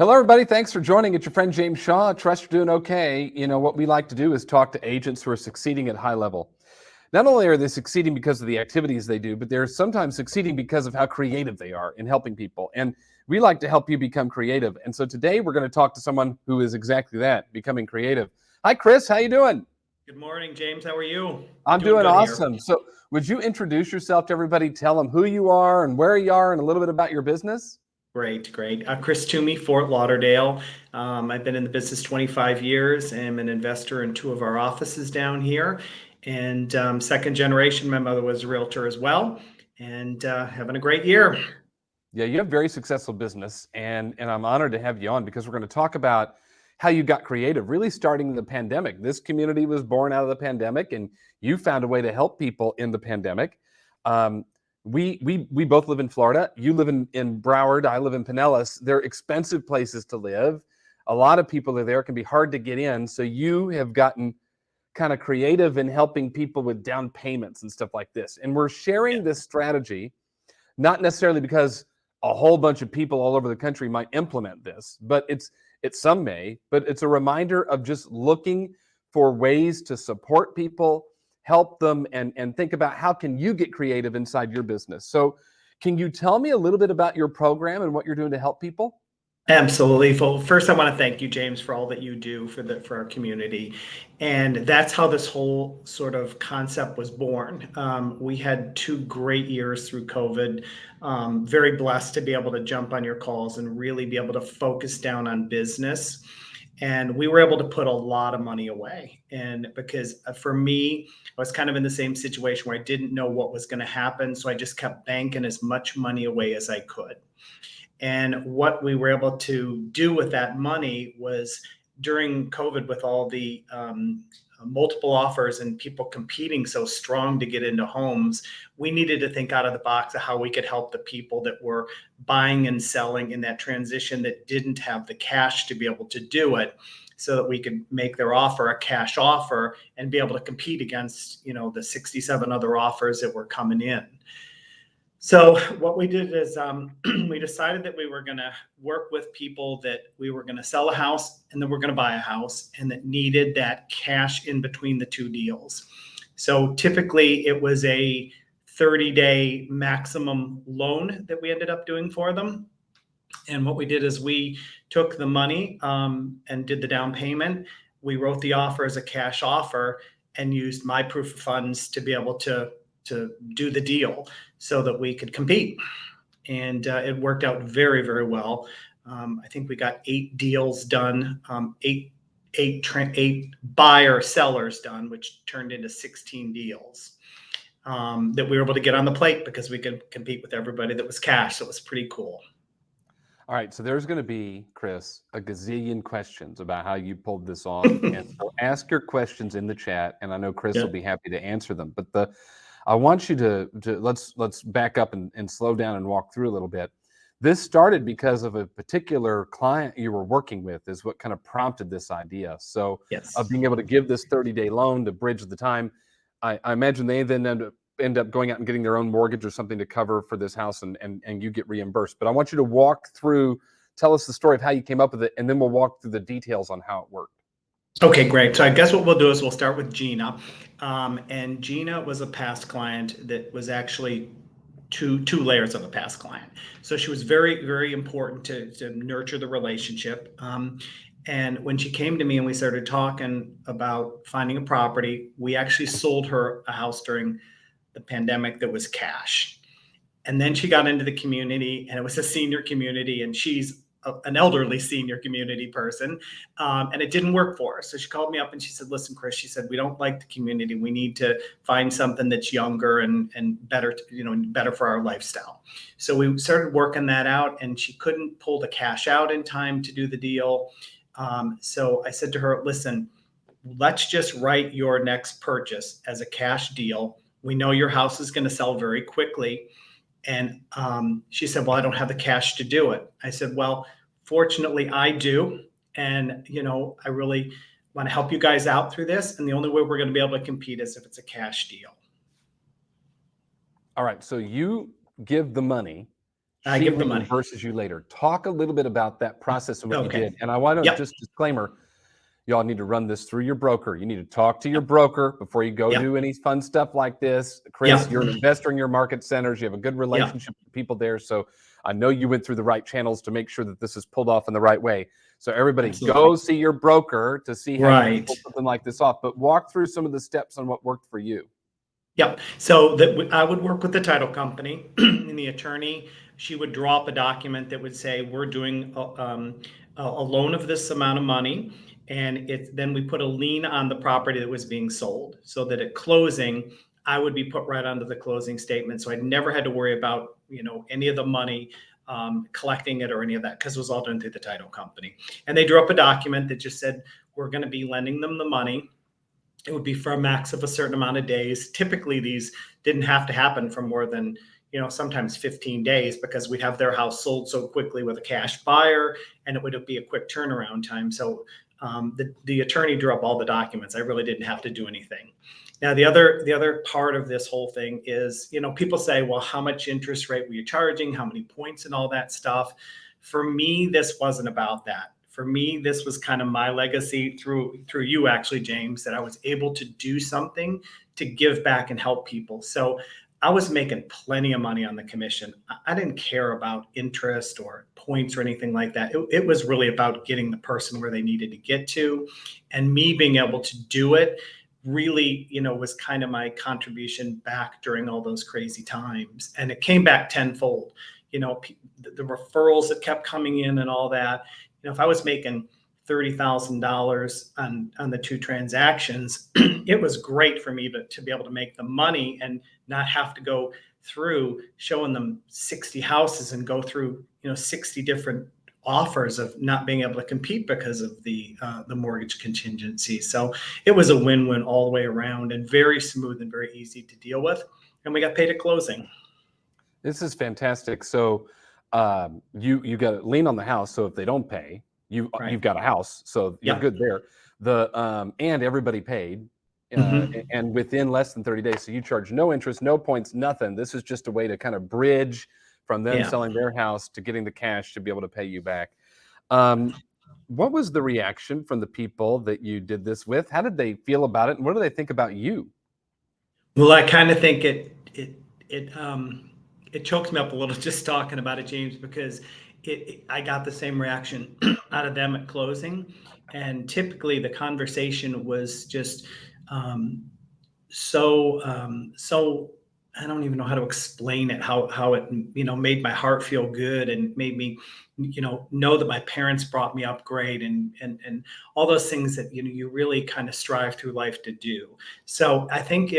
Hello, everybody. Thanks for joining. It's your friend James Shaw. I trust you're doing okay. You know, what we like to do is talk to agents who are succeeding at high level. Not only are they succeeding because of the activities they do, but they're sometimes succeeding because of how creative they are in helping people. And we like to help you become creative. And so today we're going to talk to someone who is exactly that, becoming creative. Hi, Chris. How you doing? Good morning, James. How are you? I'm Doing doing good here. awesome. So would you introduce yourself to everybody, tell them who you are and where you are and a little bit about your business? Great, great. Chris Toomey, Fort Lauderdale. I've been in the business 25 years. I'm an investor in two of our offices down here. And second generation, my mother was a realtor as well. And having a great year. Yeah, you have very successful business, and I'm honored to have you on because we're going to talk about how you got creative, really starting the pandemic. This community was born out of the pandemic, and you found a way to help people in the pandemic. Um, we both live in Florida. You live in Broward. I live in Pinellas. They're expensive places to live. A lot of people are there. It can be hard to get in. So you have gotten kind of creative in helping people with down payments and stuff like this. And we're sharing this strategy not necessarily because a whole bunch of people all over the country might implement this, but it's some may, but it's a reminder of just looking for ways to support people, help them, and think about how can you get creative inside your business. So can you tell me a little bit about your program and what you're doing to help people? Absolutely. Well, first, I want to thank you, James, for all that you do for our community, and that's how this whole sort of concept was born. We had 2 great years through COVID. Very blessed to be able to jump on your calls and really be able to focus down on business. And we were able to put a lot of money away. And because for me, I was kind of in the same situation where I didn't know what was going to happen, so I just kept banking as much money away as I could. And what we were able to do with that money was during COVID, with all the multiple offers and people competing so strong to get into homes, we needed to think out of the box of how we could help the people that were buying and selling in that transition that didn't have the cash to be able to do it, so that we could make their offer a cash offer and be able to compete against, the 67 other offers that were coming in. So what we did is we decided that we were going to work with people that we were going to sell a house and then we're going to buy a house and that needed that cash in between the two deals. So typically it was a 30-day maximum loan that we ended up doing for them. And what we did is we took the money and did the down payment. We wrote the offer as a cash offer and used my proof of funds to be able to do the deal so that we could compete. And it worked out very, very well. I think we got 8 deals done, eight buyer sellers done, which turned into 16 deals that we were able to get on the plate because we could compete with everybody that was cash. So it was pretty cool. All right, so there's going to be, Chris, a gazillion questions about how you pulled this off. And so ask your questions in the chat, and I know Chris Yeah. will be happy to answer them. But I want you to let's back up and slow down and walk through a little bit. This started because of a particular client you were working with is what kind of prompted this idea. So Yes. of being able to give this 30-day loan to bridge the time. I imagine they then end up going out and getting their own mortgage or something to cover for this house and you get reimbursed. But I want you to walk through, tell us the story of how you came up with it, and then we'll walk through the details on how it worked. Okay, great. So I guess what we'll do is we'll start with Gina. And Gina was a past client that was actually two layers of a past client. So she was very, very important to nurture the relationship. And when she came to me and we started talking about finding a property, we actually sold her a house during the pandemic that was cash. And then she got into the community, and it was a senior community, and she's an elderly senior community person, and it didn't work for her. So she called me up and she said, "Listen, Chris," she said, "we don't like the community. We need to find something that's younger and better, better for our lifestyle." So we started working that out, and she couldn't pull the cash out in time to do the deal. So I said to her, "Listen, let's just write your next purchase as a cash deal. We know your house is going to sell very quickly." And she said, "Well, I don't have the cash to do it." I said, "Well, fortunately, I do. And, I really want to help you guys out through this. And the only way we're going to be able to compete is if it's a cash deal." All right, so you give the money I She give the money. reimburses you later. Talk a little bit about that process and what you Okay. did. And I want to Yep. just disclaimer, y'all need to run this through your broker. You need to talk to your broker before you go Yep. do any fun stuff like this. Chris, Yep. you're an investor in your market centers. You have a good Yep. relationship with people there. So I know you went through the right channels to make sure that this is pulled off in the right way. So everybody Absolutely. go see your broker to see how you can Right. pull something like this off. But walk through some of the steps on what worked for you. Yep. So that I would work with the title company and the attorney. She would draw up a document that would say we're doing a loan of this amount of money, and then we put a lien on the property that was being sold, so that at closing, I would be put right onto the closing statement. So I never had to worry about any of the money, collecting it or any of that, because it was all done through the title company. And they drew up a document that just said we're going to be lending them the money. It would be for a max of a certain amount of days. Typically, these didn't have to happen for more than, sometimes 15 days, because we'd have their house sold so quickly with a cash buyer, and it would be a quick turnaround time. So the attorney drew up all the documents. I really didn't have to do anything. Now, the other part of this whole thing is, people say, well, how much interest rate were you charging? How many points and all that stuff? For me, this wasn't about that. For me, this was kind of my legacy through you, actually, James, that I was able to do something to give back and help people. So I was making plenty of money on the commission. I didn't care about interest or points or anything like that. It was really about getting the person where they needed to get to, and me being able to do it really, was kind of my contribution back during all those crazy times. And it came back tenfold. The referrals that kept coming in and all that. If I was making $30,000 on the two transactions, it was great for me to be able to make the money and not have to go through showing them 60 houses and go through 60 different offers of not being able to compete because of the mortgage contingency. So it was a win-win all the way around, and very smooth and very easy to deal with. And we got paid at closing. This is fantastic. So you got a lien on the house. So if they don't pay, you've got a house. So you're good there. And everybody paid. And within less than 30 days. So you charge no interest, no points, nothing. This is just a way to kind of bridge from them selling their house to getting the cash to be able to pay you back. What was the reaction from the people that you did this with? How did they feel about it? And what do they think about you? Well, I kind of think it chokes me up a little just talking about it, James, because I got the same reaction out of them at closing. And typically the conversation was just so I don't even know how to explain it, how it made my heart feel good and made me know that my parents brought me up great, and all those things that you really kind of strive through life to do. So I think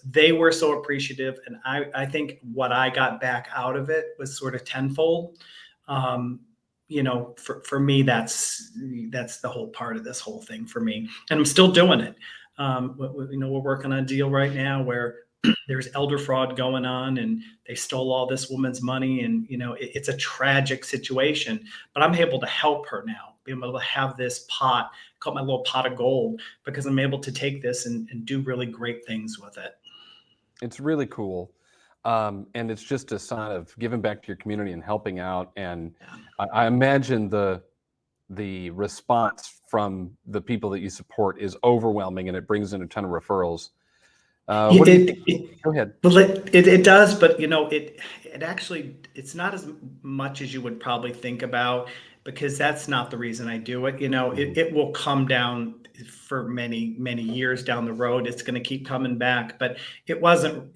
they were so appreciative, and I think what I got back out of it was sort of tenfold. For me, that's the whole part of this whole thing for me, and I'm still doing it. We're working on a deal right now where there's elder fraud going on, and they stole all this woman's money, and it's a tragic situation, but I'm able to help her now, be able to have this pot, called my little pot of gold, because I'm able to take this and do really great things with it. It's really cool. And it's just a sign of giving back to your community and helping out. And I imagine the response from the people that you support is overwhelming, and it brings in a ton of referrals. What do you think? Go ahead. Well, it does, but it actually, it's not as much as you would probably think about, because that's not the reason I do it. It will come down for many, many years down the road. It's going to keep coming back, but it wasn't,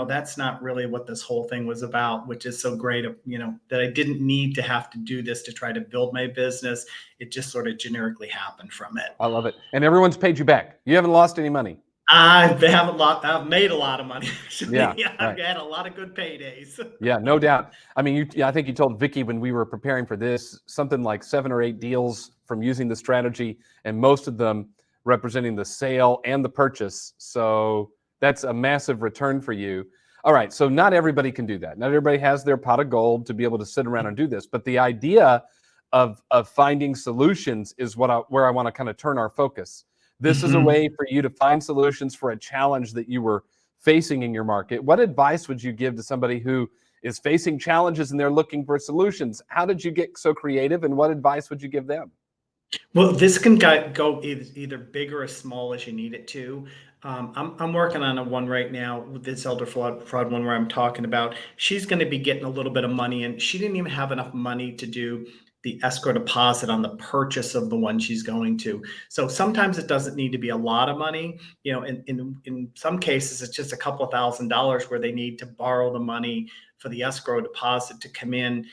that's not really what this whole thing was about, which is so great, that I didn't need to have to do this to try to build my business. It just sort of generically happened from it. I love it. And everyone's paid you back. You haven't lost any money. I've made a lot of money. Actually. Yeah, I've had a lot of good paydays. Yeah, no doubt. I mean, I think you told Vicky when we were preparing for this, something like 7 or 8 deals from using the strategy, and most of them representing the sale and the purchase. So that's a massive return for you. All right, so not everybody can do that. Not everybody has their pot of gold to be able to sit around and do this. But the idea of finding solutions is where I want to kind of turn our focus. This is a way for you to find solutions for a challenge that you were facing in your market. What advice would you give to somebody who is facing challenges and they're looking for solutions. How did you get so creative, and what advice would you give them? Well, this can go either big or as small as you need it to. I'm working on a one right now with this elder fraud one where I'm talking about she's going to be getting a little bit of money, and she didn't even have enough money to do the escrow deposit on the purchase of the one she's going to. So sometimes it doesn't need to be a lot of money. You know, in some cases, it's just a couple of $1,000s where they need to borrow the money for the escrow deposit to come in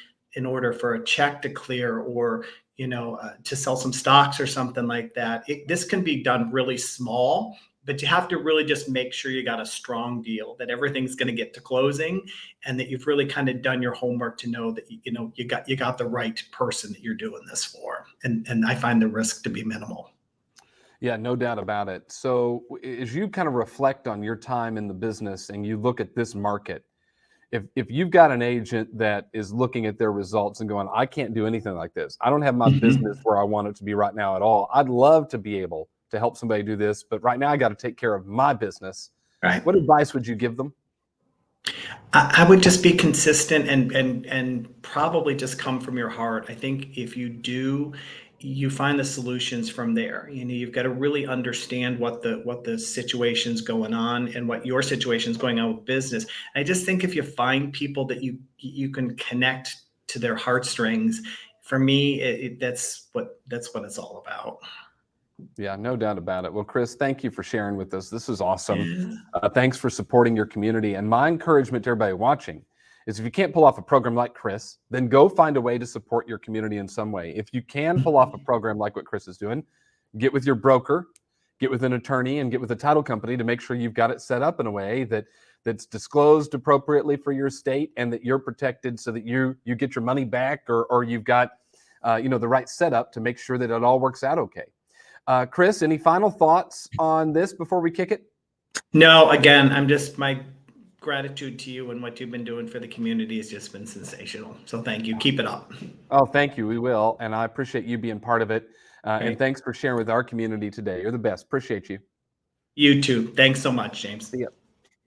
order for a check to clear, or to sell some stocks or something like that. This can be done really small, but you have to really just make sure you got a strong deal, that everything's going to get to closing, and that you've really kind of done your homework to know that you got the right person that you're doing this for. And I find the risk to be minimal. Yeah, no doubt about it. So as you kind of reflect on your time in the business and you look at this market, if you've got an agent that is looking at their results and going, I can't do anything like this, I don't have my business where I want it to be right now at all, I'd love to be able to help somebody do this, but right now I got to take care of my business. Right. What advice would you give them? I would just be consistent, and probably just come from your heart. I think if you do, you find the solutions from there. You've got to really understand what the situation's going on and what your situation's going on with business. I just think if you find people that you can connect to their heartstrings, for me, that's what it's all about. Yeah, no doubt about it. Well, Chris, thank you for sharing with us. This is awesome. Yeah. Thanks for supporting your community. And my encouragement to everybody watching is, if you can't pull off a program like Chris, then go find a way to support your community in some way. If you can pull off a program like what Chris is doing, get with your broker, get with an attorney, and get with a title company to make sure you've got it set up in a way that's disclosed appropriately for your state, and that you're protected so that you get your money back, or you've got the right setup to make sure that it all works out okay. Chris, any final thoughts on this before we kick it? No, again, my gratitude to you, and what you've been doing for the community has just been sensational. So thank you. Keep it up. Oh, thank you. We will. And I appreciate you being part of it. And Great. thanks for sharing with our community today. You're the best. Appreciate you. You too. Thanks so much, James. See ya.